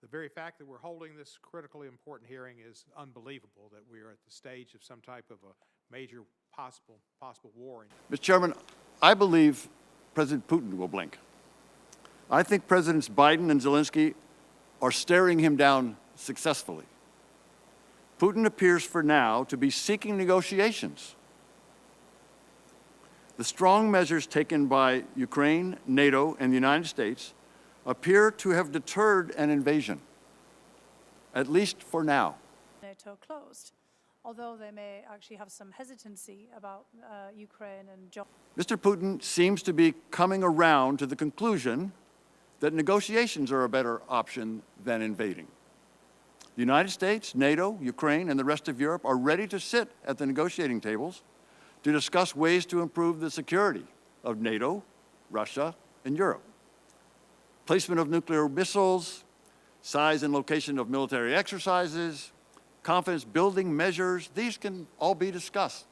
The very fact that we're holding this critically important hearing is unbelievable, that we are at the stage of some type of a major possible war. Mr. Chairman, I believe President Putin will blink. I think Presidents Biden and Zelensky are staring him down successfully. Putin appears for now to be seeking negotiations. The strong measures taken by Ukraine, NATO, and the United States appear to have deterred an invasion, at least for now. NATO closed, although they may actually have some hesitancy about Ukraine and Mr. Putin seems to be coming around to the conclusion that negotiations are a better option than invading. The United States, NATO, Ukraine, and the rest of Europe are ready to sit at the negotiating tables to discuss ways to improve the security of NATO, Russia, and Europe. Placement of nuclear missiles, size and location of military exercises, confidence-building measures, these can all be discussed.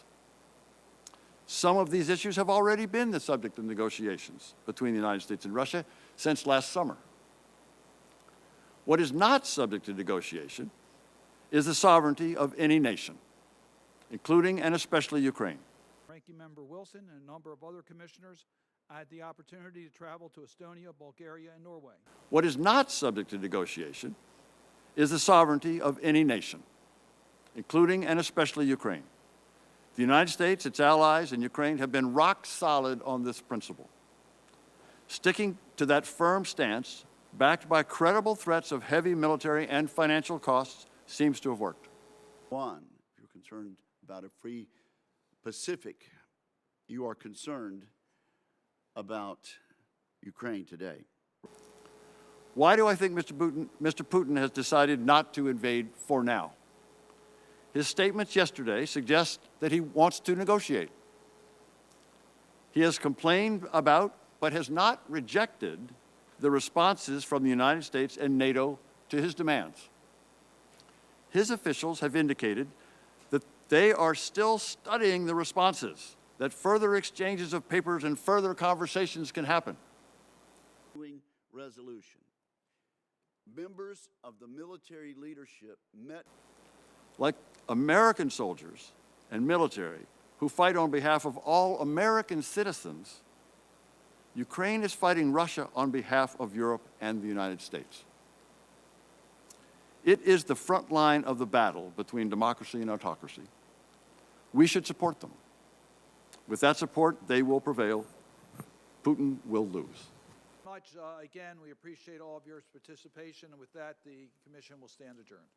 Some of these issues have already been the subject of negotiations between the United States and Russia since last summer. What is not subject to negotiation is the sovereignty of any nation, including and especially Ukraine. Ranking Member Wilson and a number of other commissioners, I had the opportunity to travel to Estonia, Bulgaria, and Norway. What is not subject to negotiation is the sovereignty of any nation, including and especially Ukraine. The United States, its allies, and Ukraine have been rock solid on this principle. Sticking to that firm stance, backed by credible threats of heavy military and financial costs, seems to have worked. One, if you're concerned about a free Pacific, you are concerned about Ukraine today. Why do I think Mr. Putin has decided not to invade for now? His statements yesterday suggest that he wants to negotiate. He has complained about, but has not rejected, the responses from the United States and NATO to his demands. His officials have indicated that they are still studying the responses, that further exchanges of papers and further conversations can happen. Resolution. Members of the military leadership met. Like American soldiers and military who fight on behalf of all American citizens, Ukraine is fighting Russia on behalf of Europe and the United States. It is the front line of the battle between democracy and autocracy. We should support them. With that support, they will prevail. Putin will lose. Again, we appreciate all of your participation, and with that, the Commission will stand adjourned.